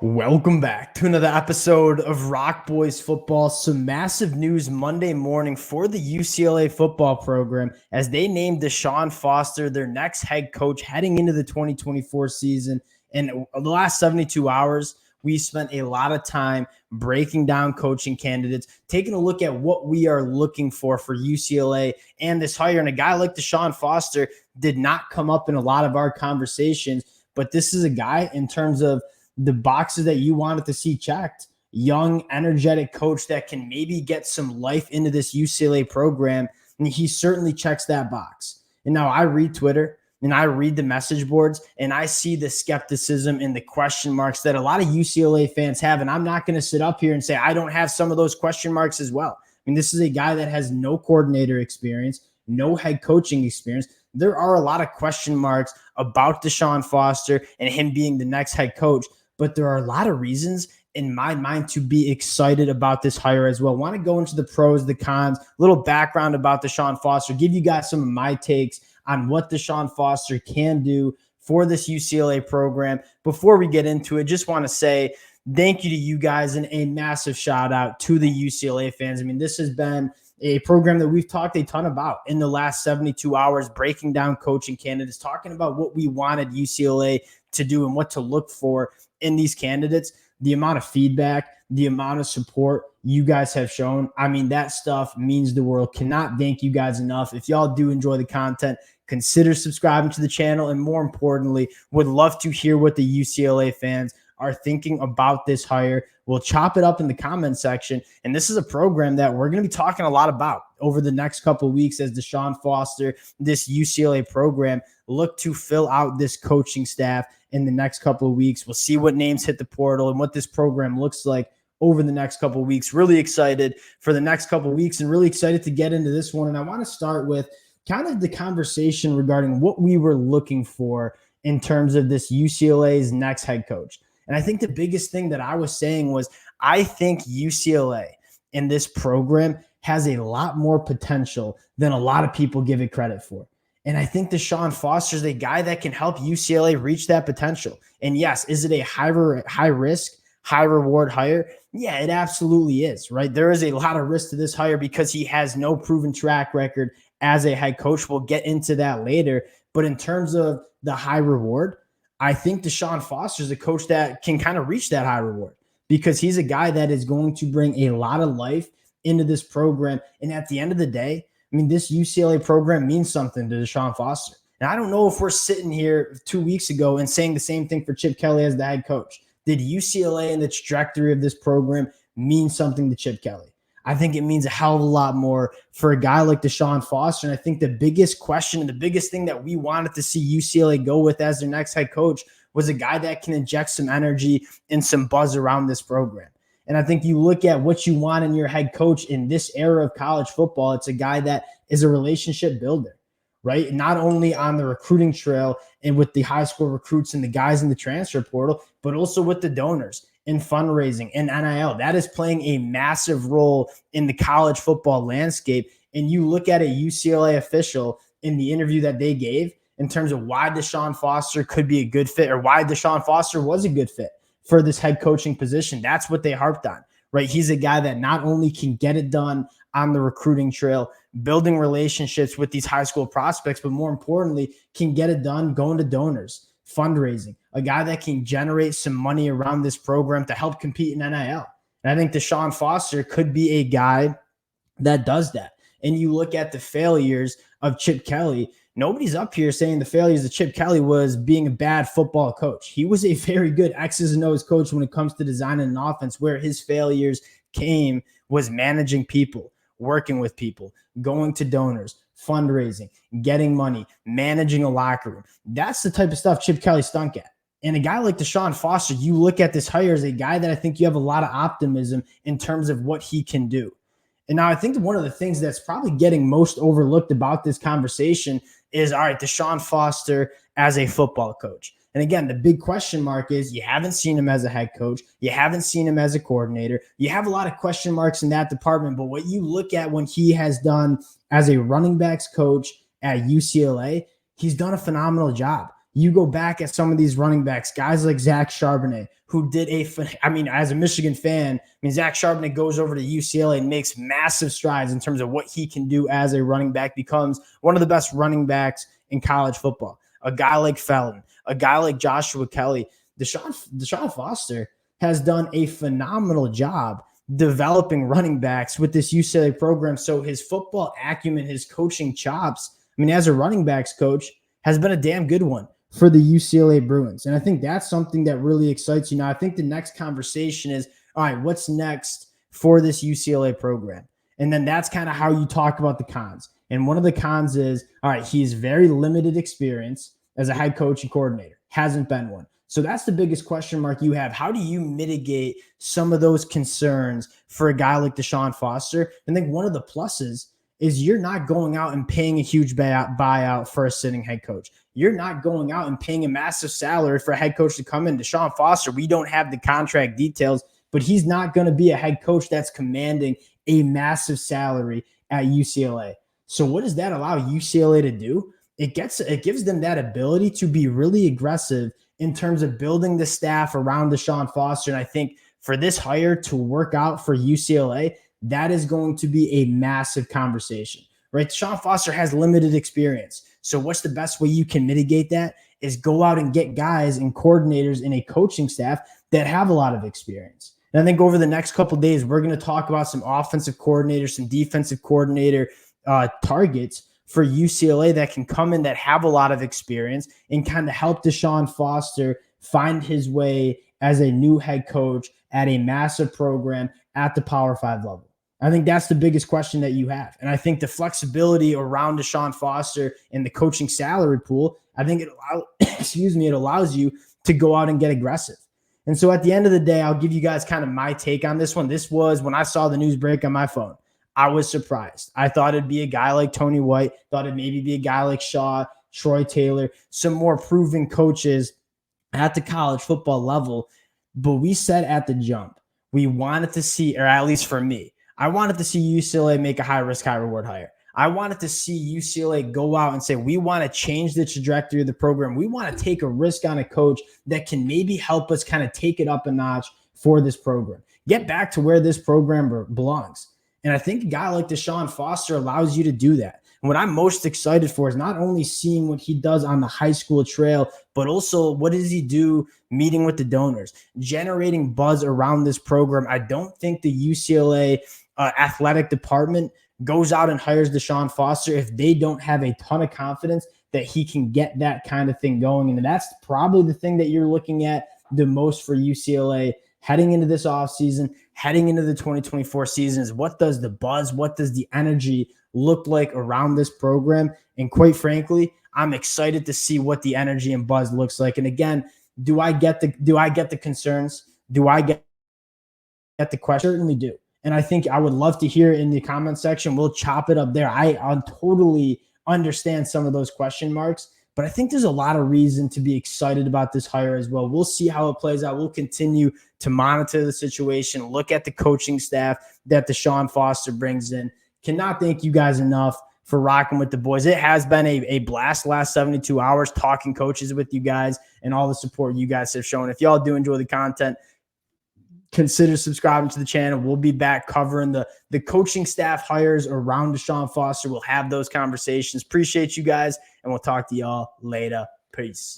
Welcome back to another episode of Rock Boys Football. Some massive news Monday morning for the UCLA football program as they named DeShaun Foster their next head coach heading into the 2024 season. And the last 72 hours, we spent a lot of time breaking down coaching candidates, taking a look at what we are looking for UCLA and this hire. And a guy like DeShaun Foster did not come up in a lot of our conversations, but this is a guy in terms of the boxes that you wanted to see checked. Young, energetic coach that can maybe get some life into this UCLA program. And he certainly checks that box. And now I read Twitter and I read the message boards and I see the skepticism and the question marks that a lot of UCLA fans have. And I'm not going to sit up here and say I don't have some of those question marks as well. I mean, this is a guy that has no coordinator experience, no head coaching experience. There are a lot of question marks about DeShaun Foster and him being the next head coach. But there are a lot of reasons in my mind to be excited about this hire as well. I want to go into the pros, the cons, a little background about DeShaun Foster, give you guys some of my takes on what DeShaun Foster can do for this UCLA program. Before we get into it, just want to say thank you to you guys and a massive shout out to the UCLA fans. I mean, this has been a program that we've talked a ton about in the last 72 hours, breaking down coaching candidates, talking about what we wanted UCLA to do and what to look for in these candidates. The amount of feedback, the amount of support you guys have shown, I mean, that stuff means the world. Cannot thank you guys enough. If y'all do enjoy the content, consider subscribing to the channel, and more importantly, would love to hear what the UCLA fans are thinking about this hire. We'll chop it up in the comment section. And this is a program that we're going to be talking a lot about over the next couple of weeks as DeShaun Foster, this UCLA program, look to fill out this coaching staff in the next couple of weeks. We'll see what names hit the portal and what this program looks like over the next couple of weeks. Really excited for the next couple of weeks and really excited to get into this one. And I want to start with kind of the conversation regarding what we were looking for in terms of this UCLA's next head coach. And I think the biggest thing that I was saying was I think UCLA in this program has a lot more potential than a lot of people give it credit for. And I think DeShaun Foster is a guy that can help UCLA reach that potential. And yes, is it a high risk, high reward hire? Yeah, it absolutely is, right? There is a lot of risk to this hire because he has no proven track record as a head coach. We'll get into that later. But in terms of the high reward, I think DeShaun Foster is a coach that can kind of reach that high reward because he's a guy that is going to bring a lot of life into this program. And at the end of the day, I mean, this UCLA program means something to DeShaun Foster. And I don't know if we're sitting here 2 weeks ago and saying the same thing for Chip Kelly as the head coach. Did UCLA and the trajectory of this program mean something to Chip Kelly? I think it means a hell of a lot more for a guy like DeShaun Foster. And I think the biggest question and the biggest thing that we wanted to see UCLA go with as their next head coach was a guy that can inject some energy and some buzz around this program. And I think you look at what you want in your head coach in this era of college football, it's a guy that is a relationship builder, right? Not only on the recruiting trail and with the high school recruits and the guys in the transfer portal, but also with the donors in fundraising and NIL. That is playing a massive role in the college football landscape. And you look at a UCLA official in the interview that they gave in terms of why DeShaun Foster could be a good fit or why DeShaun Foster was a good fit for this head coaching position. That's what they harped on, right? He's a guy that not only can get it done on the recruiting trail, building relationships with these high school prospects, but more importantly, can get it done going to donors, fundraising, a guy that can generate some money around this program to help compete in NIL. And I think DeShaun Foster could be a guy that does that. And you look at the failures of Chip Kelly, nobody's up here saying the failures of Chip Kelly was being a bad football coach. He was a very good X's and O's coach when it comes to designing an offense. Where his failures came was managing people, working with people, going to donors, fundraising, getting money, managing a locker room. That's the type of stuff Chip Kelly stunk at. And a guy like DeShaun Foster, you look at this hire as a guy that I think you have a lot of optimism in terms of what he can do. And now I think one of the things that's probably getting most overlooked about this conversation is, all right, DeShaun Foster as a football coach. And again, the big question mark is you haven't seen him as a head coach. You haven't seen him as a coordinator. You have a lot of question marks in that department. But what you look at when he has done as a running backs coach at UCLA, he's done a phenomenal job. You go back at some of these running backs, guys like Zach Charbonnet, who did as a Michigan fan, Zach Charbonnet goes over to UCLA and makes massive strides in terms of what he can do as a running back, becomes one of the best running backs in college football. A guy like Felton, a guy like Joshua Kelly, DeShaun Foster has done a phenomenal job developing running backs with this UCLA program. So his football acumen, his coaching chops, as a running backs coach, has been a damn good one for the UCLA Bruins. And I think that's something that really excites you. Now, I think the next conversation is, all right, what's next for this UCLA program? And then that's kind of how you talk about the cons. And one of the cons is, all right, he's very limited experience as a head coach and coordinator, hasn't been one. So that's the biggest question mark you have. How do you mitigate some of those concerns for a guy like DeShaun Foster? I think one of the pluses is you're not going out and paying a huge buyout for a sitting head coach. You're not going out and paying a massive salary for a head coach to come in. DeShaun Foster, we don't have the contract details, but he's not going to be a head coach that's commanding a massive salary at UCLA. So what does that allow UCLA to do? It gives them that ability to be really aggressive in terms of building the staff around DeShaun Foster. And I think for this hire to work out for UCLA, that is going to be a massive conversation, right? DeShaun Foster has limited experience. So what's the best way you can mitigate that is go out and get guys and coordinators in a coaching staff that have a lot of experience. And I think over the next couple of days, we're going to talk about some offensive coordinators, some defensive coordinator targets for UCLA that can come in that have a lot of experience and kind of help DeShaun Foster find his way as a new head coach at a massive program at the Power 5 level. I think that's the biggest question that you have. And I think the flexibility around DeShaun Foster and the coaching salary pool, I think it allows you to go out and get aggressive. And so at the end of the day, I'll give you guys kind of my take on this one. This was when I saw the news break on my phone, I was surprised. I thought it'd be a guy like Tony White, thought it'd maybe be a guy like Shaw, Troy Taylor, some more proven coaches at the college football level. But we said at the jump, we wanted to see, or at least for me, I wanted to see UCLA make a high risk, high reward hire. I wanted to see UCLA go out and say, we want to change the trajectory of the program. We want to take a risk on a coach that can maybe help us kind of take it up a notch for this program. Get back to where this program belongs. And I think a guy like DeShaun Foster allows you to do that. And what I'm most excited for is not only seeing what he does on the high school trail, but also what does he do meeting with the donors, generating buzz around this program. I don't think the UCLA athletic department goes out and hires DeShaun Foster if they don't have a ton of confidence that he can get that kind of thing going. And that's probably the thing that you're looking at the most for UCLA heading into this offseason, heading into the 2024 season is what does the buzz, what does the energy look like around this program? And quite frankly, I'm excited to see what the energy and buzz looks like. And again, do I get the concerns? Do I get the question? I certainly do. And I think I would love to hear it in the comment section. We'll chop it up there. I totally understand some of those question marks, but I think there's a lot of reason to be excited about this hire as well. We'll see how it plays out. We'll continue to monitor the situation, look at the coaching staff that DeShaun Foster brings in. Cannot thank you guys enough for rocking with the boys. It has been a blast last 72 hours talking coaches with you guys and all the support you guys have shown. If y'all do enjoy the content, consider subscribing to the channel. We'll be back covering the coaching staff hires around DeShaun Foster. We'll have those conversations. Appreciate you guys, and we'll talk to y'all later. Peace.